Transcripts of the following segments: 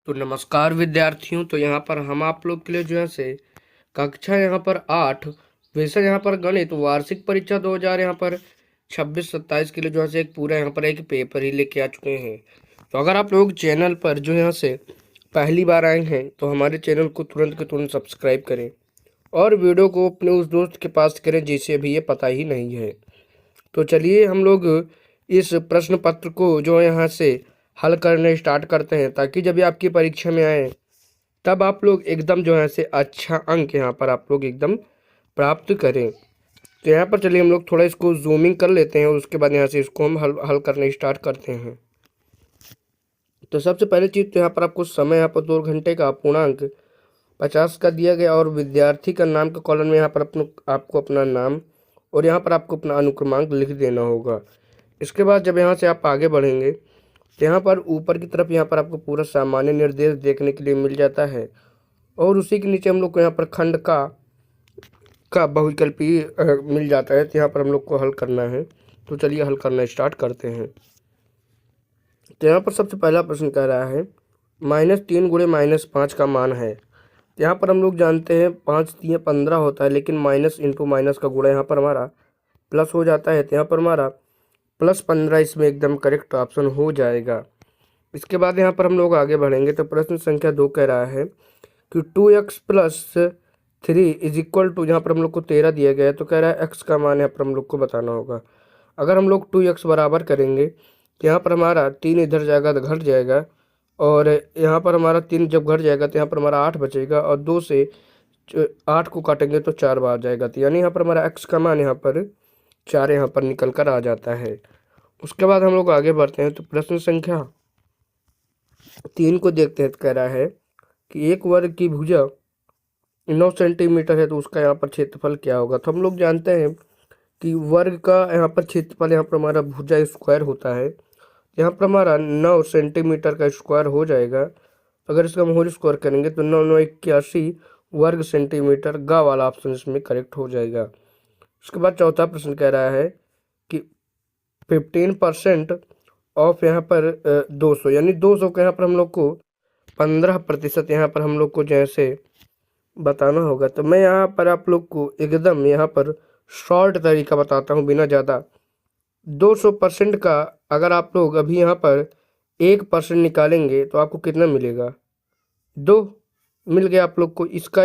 तो नमस्कार विद्यार्थियों। तो यहाँ पर हम आप लोग के लिए जो है से कक्षा यहाँ पर 8 विषय यहाँ पर गणित वार्षिक परीक्षा 2000 यहाँ पर 26-27 के लिए जो है से एक पूरा यहाँ पर एक पेपर ही लेके आ चुके हैं। तो अगर आप लोग चैनल पर जो यहाँ से पहली बार आए हैं तो हमारे चैनल को तुरंत के तुरंत सब्सक्राइब करें और वीडियो को अपने उस दोस्त के पास करें जिसे भी ये पता ही नहीं है। तो चलिए हम लोग इस प्रश्न पत्र को जो यहाँ से हल करने स्टार्ट करते हैं, ताकि जब भी आपकी परीक्षा में आए तब आप लोग एकदम जो है से अच्छा अंक यहाँ पर आप लोग एकदम प्राप्त करें। तो यहाँ पर चलिए हम लोग थोड़ा इसको जूमिंग कर लेते हैं और उसके बाद यहाँ से इसको हम हल करने स्टार्ट करते हैं। तो सबसे पहले चीज़ तो यहाँ पर आपको समय यहाँ पर 2 घंटे का पूर्णांक 50 का दिया गया और विद्यार्थी का नाम के कॉलम में यहाँ पर आपको अपना नाम और यहाँ पर आपको अपना अनुक्रमांक लिख देना होगा। इसके बाद जब यहाँ से आप आगे बढ़ेंगे तो यहाँ पर ऊपर की तरफ यहाँ पर आपको पूरा सामान्य निर्देश देखने के लिए मिल जाता है और उसी के नीचे हम लोग को यहाँ पर खंड का बहुविकल्पी मिल जाता है। तो यहाँ पर हम लोग को हल करना है। तो चलिए हल करना स्टार्ट करते हैं। तो यहाँ पर सबसे पहला प्रश्न कह रहा है -3 गुणे -5 का मान है। तो यहाँ पर हम लोग जानते हैं 5 3 15 होता है, लेकिन माइनस इंटू माइनस का गुणा यहाँ पर हमारा प्लस हो जाता है। तो यहाँ पर हमारा +15 इसमें एकदम करेक्ट ऑप्शन हो जाएगा। इसके बाद यहाँ पर हम लोग आगे बढ़ेंगे तो प्रश्न संख्या 2 कह रहा है कि 2x + 3 = यहाँ पर हम लोग को 13 दिया गया है। तो कह रहा है x का मान यहाँ पर हम लोग को बताना होगा। अगर हम लोग 2x बराबर करेंगे तो यहाँ पर हमारा 3 इधर जाएगा तो घट जाएगा और यहाँ पर हमारा 3 जब घट जाएगा तो यहाँ पर हमारा 8 बचेगा और 2 से 8 को काटेंगे तो 4 बार जाएगा। तो यानी यहाँ पर हमारा x का मान यहाँ पर 4 यहाँ पर निकल कर आ जाता है। उसके बाद हम लोग आगे बढ़ते हैं तो प्रश्न संख्या 3 को देखते हैं। तो कह रहा है कि एक वर्ग की भुजा 9 सेंटीमीटर है तो उसका यहाँ पर क्षेत्रफल क्या होगा। तो हम लोग जानते हैं कि वर्ग का यहाँ पर क्षेत्रफल यहाँ पर हमारा भुजा स्क्वायर होता है। यहाँ पर हमारा 9 सेंटीमीटर का स्क्वायर हो जाएगा। अगर इसका हम होल स्क्वायर करेंगे तो 9 9 81 वर्ग सेंटीमीटर गा वाला ऑप्शन इसमें करेक्ट हो जाएगा। उसके बाद चौथा प्रश्न कह रहा है कि 15% ऑफ यहाँ पर 200, यानी 200 का यहाँ पर हम लोग को 15% यहाँ पर हम लोग को जैसे बताना होगा। तो मैं यहाँ पर आप लोग को एकदम यहाँ पर शॉर्ट तरीका बताता हूँ बिना ज़्यादा। 200% का अगर आप लोग अभी यहाँ पर 1% निकालेंगे तो आपको कितना मिलेगा? 2 मिल गया आप लोग को। इसका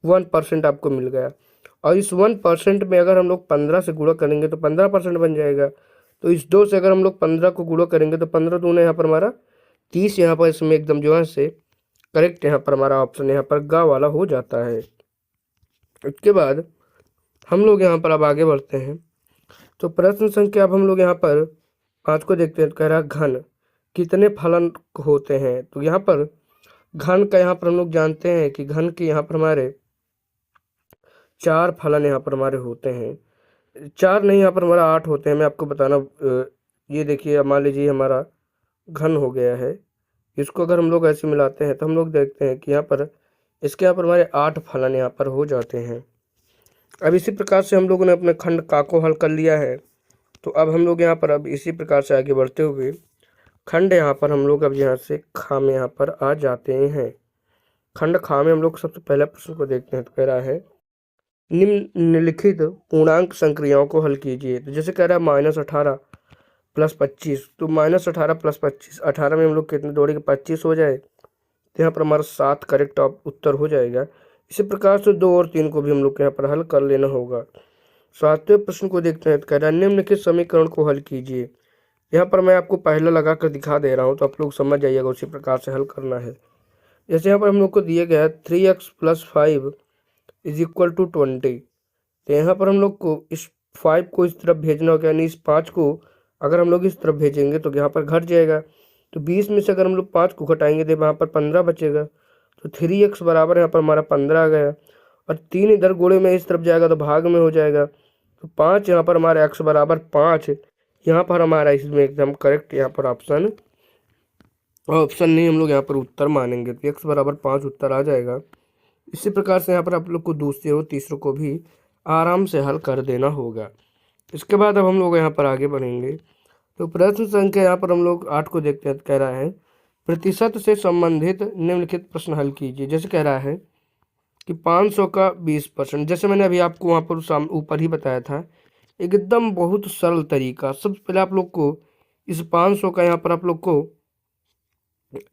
1% आपको मिल गया और इस 1% में अगर हम लोग 15 से गुणा करेंगे तो 15% बन जाएगा। तो इस 2 से अगर हम लोग 15 को गुणा करेंगे तो 15 दूना यहाँ पर हमारा 30 यहाँ पर इसमें एकदम जो है से करेक्ट यहाँ पर हमारा ऑप्शन यहाँ पर गा वाला हो जाता है। उसके बाद हम लोग यहाँ पर अब आगे बढ़ते हैं तो प्रश्न संख्या अब हम लोग यहाँ पर 5 को देखते हैं। तो कह रहा है घन कितने फलन होते हैं। तो यहाँ पर घन का यहाँ पर हम लोग जानते हैं कि घन के यहाँ पर हमारे 4 फलन यहाँ पर हमारे होते हैं। 4 नहीं, यहाँ पर हमारा 8 होते हैं। मैं आपको बताना ये देखिए, मान लीजिए हमारा घन हो गया है। इसको अगर हम लोग ऐसे मिलाते हैं तो हम लोग देखते हैं कि यहाँ पर इसके यहाँ पर हमारे 8 फलन यहाँ पर हो जाते हैं। अब इसी प्रकार से हम लोगों ने अपने खंड का को हल कर लिया है। तो अब हम लोग यहाँ पर अब इसी प्रकार से आगे बढ़ते हुए खंड यहाँ पर हम लोग अब यहाँ से खा में यहाँ पर आ जाते हैं। खंड खा में हम लोग सबसे पहले प्रश्न को देखते हैं। तो कह रहा है निम्नलिखित पूर्णांक संक्रियाओं को हल कीजिए। तो जैसे कह रहा है -18 + 25, तो -18 + 25, 18 में हम लोग कितने जोड़ेंगे? 25 हो जाए तो यहाँ पर हमारा 7 करेक्ट उत्तर हो जाएगा। इसी प्रकार से 2 और 3 को भी हम लोग यहाँ पर हल कर लेना होगा। 7वें प्रश्न को देखते हैं। तो कह रहा है निम्नलिखित समीकरण को हल कीजिए। यहाँ पर मैं आपको पहला लगा कर दिखा दे रहा हूँ तो आप लोग समझ जाइएगा उसी प्रकार से हल करना है। जैसे यहाँ पर हम लोग को दिया गया है 3x + 5 = 20। तो यहाँ पर हम लोग को इस 5 को इस तरफ भेजना होगा, यानी इस 5 को अगर हम लोग इस तरफ भेजेंगे तो यहाँ पर घट जाएगा। तो 20 में से अगर हम लोग 5 को घटाएंगे तो यहाँ पर 15 बचेगा। तो 3x बराबर यहाँ पर हमारा 15 आ गया और 3 इधर गुणे में इस तरफ जाएगा तो भाग में हो जाएगा। तो 5 यहाँ पर हमारा x बराबर 5 यहाँ पर हमारा इसमें एकदम करेक्ट यहाँ पर ऑप्शन नहीं, हम लोग यहाँ पर उत्तर मानेंगे। तो x बराबर 5 उत्तर आ जाएगा। इसी प्रकार से यहाँ पर आप लोग को दूसरे और तीसरे को भी आराम से हल कर देना होगा। इसके बाद अब हम लोग यहाँ पर आगे बढ़ेंगे तो प्रश्न संख्या यहाँ पर हम लोग 8 को देखते हैं। तो कह रहा है प्रतिशत से संबंधित निम्नलिखित प्रश्न हल कीजिए। जैसे कह रहा है कि 500 का 20%, जैसे मैंने अभी आपको वहाँ पर ऊपर ही बताया था, एकदम बहुत सरल तरीका। सबसे पहले आप लोग को इस 500 का यहाँ पर आप लोग को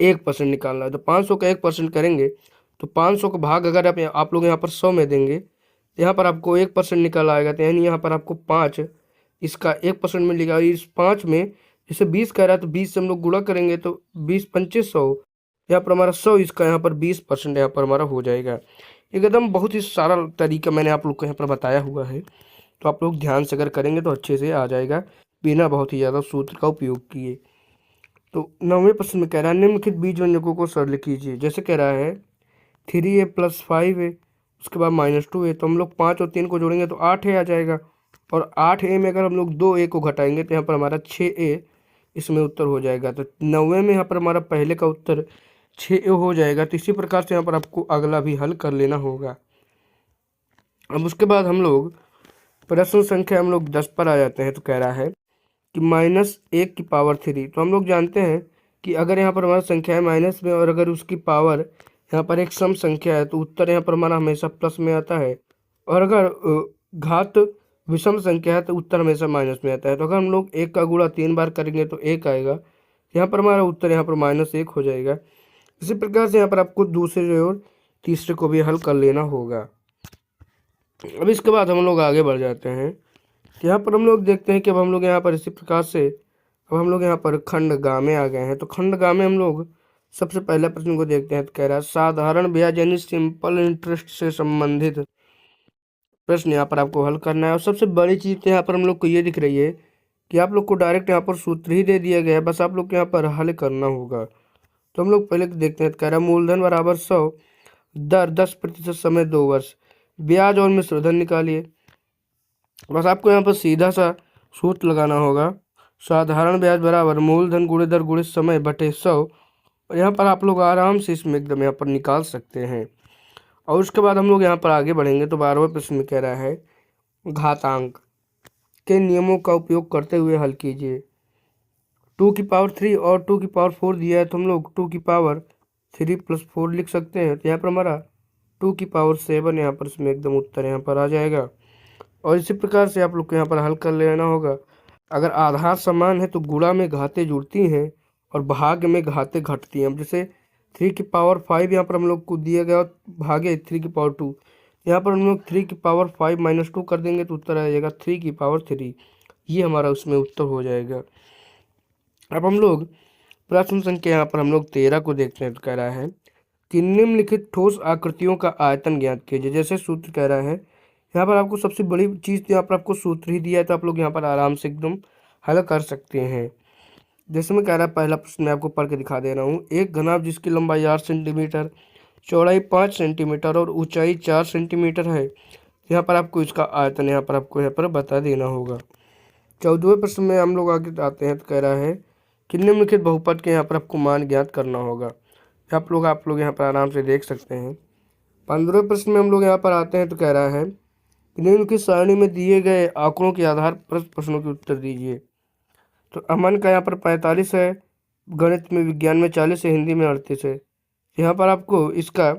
1% निकालना है। तो 500 का 1% करेंगे तो 500 का भाग अगर आप लोग यहाँ पर 100 में देंगे तो यहाँ पर आपको 1% निकल आएगा। तो यानी यहाँ पर आपको 5 इसका 1% मिलेगा। और इस 5 में जैसे 20 कह रहा है तो 20 से हम लोग गुणा करेंगे तो 20 25 100, यहाँ पर हमारा 100 इसका यहाँ पर 20% यहाँ पर हमारा हो जाएगा। एकदम बहुत ही सरल तरीका मैंने आप लोग को यहाँ पर बताया हुआ है। तो आप लोग ध्यान से अगर करेंगे तो अच्छे से आ जाएगा बिना बहुत ही ज़्यादा सूत्र का उपयोग किए। तो 9वें प्रश्न में कह रहा है निम्नलिखित बीज व्यंजकों को सरल कीजिए। जैसे कह रहा है 3a + 5a, उसके बाद -2a, तो हम लोग 5 और 3 को जोड़ेंगे तो 8a आ जाएगा। और 8a में अगर हम लोग 2a को घटाएंगे तो यहाँ पर हमारा 6a इसमें उत्तर हो जाएगा। तो 9वें में यहाँ पर हमारा पहले का उत्तर 6a हो जाएगा। तो इसी प्रकार से यहाँ पर आपको अगला भी हल कर लेना होगा। अब उसके बाद हम लोग प्रश्न संख्या हम लोग 10 पर आ जाते हैं। तो कह रहा है कि -1⁻3। तो हम लोग जानते हैं कि अगर यहाँ पर हमारा संख्या है माइनस में और अगर उसकी पावर यहाँ पर एक सम संख्या है तो उत्तर यहाँ पर हमारा हमेशा प्लस में आता है। और अगर घात विषम संख्या है तो उत्तर हमेशा माइनस में आता है। तो अगर हम लोग 1 का गुणा 3 बार करेंगे तो 1 आएगा। यहाँ पर हमारा उत्तर यहाँ पर -1 हो जाएगा। इसी प्रकार से यहाँ पर आपको दूसरे और तीसरे को भी हल कर लेना होगा। अब इसके बाद हम लोग आगे बढ़ जाते हैं। यहाँ पर हम लोग देखते हैं कि अब हम लोग यहाँ पर इसी प्रकार से अब हम लोग यहाँ पर खंड गा में आ गए हैं। तो खंड गा में हम लोग सबसे पहले प्रश्न को देखते हैं। तो कह रहा है साधारण ब्याज यानी सिंपल इंटरेस्ट से संबंधित प्रश्न यहाँ पर आपको हल करना है। और सबसे बड़ी चीज़ तो यहाँ पर हम लोग को ये दिख रही है कि आप लोग को डायरेक्ट यहाँ पर सूत्र ही दे दिया गया है, बस आप लोग को यहाँ पर हल करना होगा। तो हम लोग पहले देखते हैं। तो कह रहा है मूलधन बराबर 100, दर 10% समय 2 वर्ष, ब्याज और मिश्रधन निकालिए। बस आपको यहाँ पर सीधा सा सूत्र लगाना होगा। साधारण ब्याज बराबर मूलधन गुणे दर गुणे समय बटे 100। और यहाँ पर आप लोग आराम से इसमें एकदम यहाँ पर निकाल सकते हैं। और उसके बाद हम लोग यहाँ पर आगे बढ़ेंगे। तो 12वें प्रश्न में कह रहा है घातांक के नियमों का उपयोग करते हुए हल कीजिए। 2⁻3 और 2⁻4 दिया है तो हम लोग 2⁻3 + 4 लिख सकते हैं। तो यहाँ पर हमारा 2⁻7 यहाँ पर इसमें एकदम उत्तर यहाँ पर आ जाएगा। और इसी प्रकार से आप लोग को यहाँ पर हल कर लेना होगा। अगर आधार समान है तो गुणा में घातें जुड़ती हैं और भाग में घातें घटती हैं। अब जैसे 3�5 यहाँ पर हम लोग को दिया गया भागे 3⁻2, यहाँ पर हम लोग 3�5 - 2 कर देंगे तो उत्तर आ जाएगा 3⁻3। ये हमारा उसमें उत्तर हो जाएगा। अब हम लोग प्रश्न संख्या यहाँ पर हम लोग 13 को देखते हैं। तो कह रहा है कि निम्नलिखित ठोस आकृतियों का आयतन ज्ञात कीजिए। जैसे सूत्र कह रहा है यहाँ पर आपको सबसे बड़ी चीज़ तो यहाँ पर आपको सूत्र ही दिया है, तो आप लोग यहाँ पर आराम से एकदम हल कर सकते हैं। जैसे मैं कह रहा है पहला प्रश्न मैं आपको पढ़ के दिखा दे रहा हूँ। एक घनाभ जिसकी लंबाई 8 सेंटीमीटर, चौड़ाई 5 सेंटीमीटर और ऊंचाई 4 सेंटीमीटर है, यहाँ पर आपको इसका आयतन यहाँ पर बता देना होगा। 14वें प्रश्न में हम लोग आगे आते हैं। तो कह रहा है कि निम्नलिखित बहुपद के यहाँ पर आपको मान ज्ञात करना होगा। आप लोग यहाँ पर आराम से देख सकते हैं। 15वें प्रश्न में हम लोग यहाँ पर आते हैं। तो कह रहा है निम्नलिखित सारणी में दिए गए आंकड़ों के आधार पर प्रश्नों के उत्तर दीजिए। तो अमन का यहाँ पर 45 है, गणित में विज्ञान में 40 है, हिंदी में 38 है। यहाँ पर आपको इसका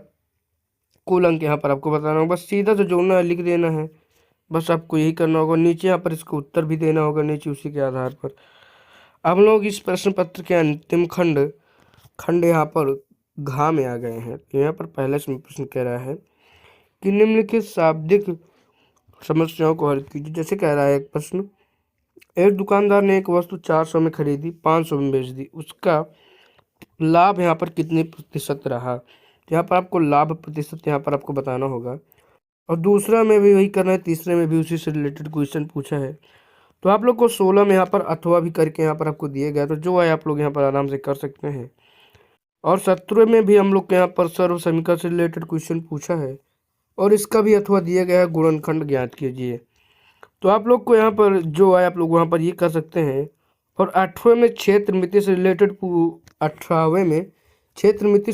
कुल अंक यहाँ पर आपको बताना होगा। बस सीधा से जोड़ना है, लिख देना है, बस आपको यही करना होगा। नीचे यहाँ पर इसका उत्तर भी देना होगा नीचे उसी के आधार पर। अब लोग इस प्रश्न पत्र के अंतिम खंड यहाँ पर घा में आ गए हैं। यहाँ पर पहला प्रश्न कह रहा है कि निम्नलिखित शाब्दिक समस्याओं को हल कीजिए। जैसे कह रहा है एक प्रश्न, एक दुकानदार ने एक वस्तु 400 में खरीदी, 500 में बेच दी, उसका लाभ यहाँ पर कितने प्रतिशत रहा। यहाँ पर आपको लाभ प्रतिशत यहाँ पर आपको बताना होगा। और दूसरा में भी वही करना है, तीसरे में भी उसी से रिलेटेड क्वेश्चन पूछा है। तो आप लोग को 16 में यहाँ पर अथवा भी करके यहाँ पर आपको दिए गया, तो जो है आप लोग यहाँ पर आराम से कर सकते हैं। और 17 में भी हम लोग के यहाँ पर सर्व समीकरण से रिलेटेड क्वेश्चन पूछा है और इसका भी अथवा दिया गया है, गुणनखंड ज्ञात कीजिए। तो आप लोग को यहाँ पर जो है आप लोग वहाँ पर ये कर सकते हैं। और 18वें में क्षेत्र मिति से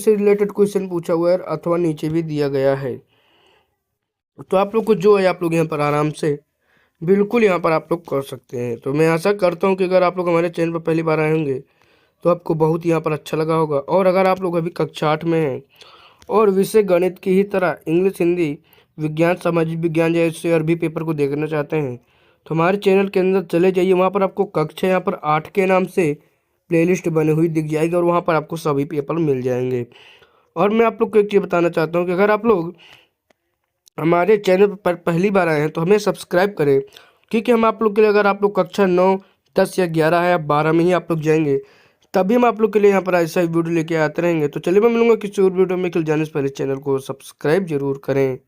रिलेटेड क्वेश्चन पूछा हुआ है, अथवा नीचे भी दिया गया है। तो आप लोग को जो है आप लोग यहाँ पर आराम से बिल्कुल यहाँ पर आप लोग कर सकते हैं। तो मैं आशा करता हूँ कि अगर आप लोग हमारे चैनल पर पहली बार आए होंगे तो आपको बहुत यहाँ पर अच्छा लगा होगा। और अगर आप लोग अभी कक्षा 8 में हैं और विषय गणित की ही तरह इंग्लिश, हिंदी, विज्ञान, सामाजिक विज्ञान जैसे अरबी पेपर को देखना चाहते हैं तो हमारे चैनल के अंदर चले जाइए। वहाँ पर आपको कक्षा यहाँ पर 8 के नाम से प्लेलिस्ट बनी हुई दिख जाएगी और वहाँ पर आपको सभी पेपर मिल जाएंगे। और मैं आप लोग को एक चीज़ बताना चाहता हूँ कि अगर आप लोग हमारे चैनल पर पहली बार आए हैं तो हमें सब्सक्राइब करें, क्योंकि हम आप लोग के लिए, अगर आप लोग कक्षा 9, 10 या 11 है या 12 में ही आप लोग जाएंगे तभी हम आप लोग के लिए यहाँ पर ऐसा ही वीडियो लेके आते रहेंगे। तो चलिए मैं मिलूंगा किसी और वीडियो में, कल जाने से पहले चैनल को सब्सक्राइब जरूर करें।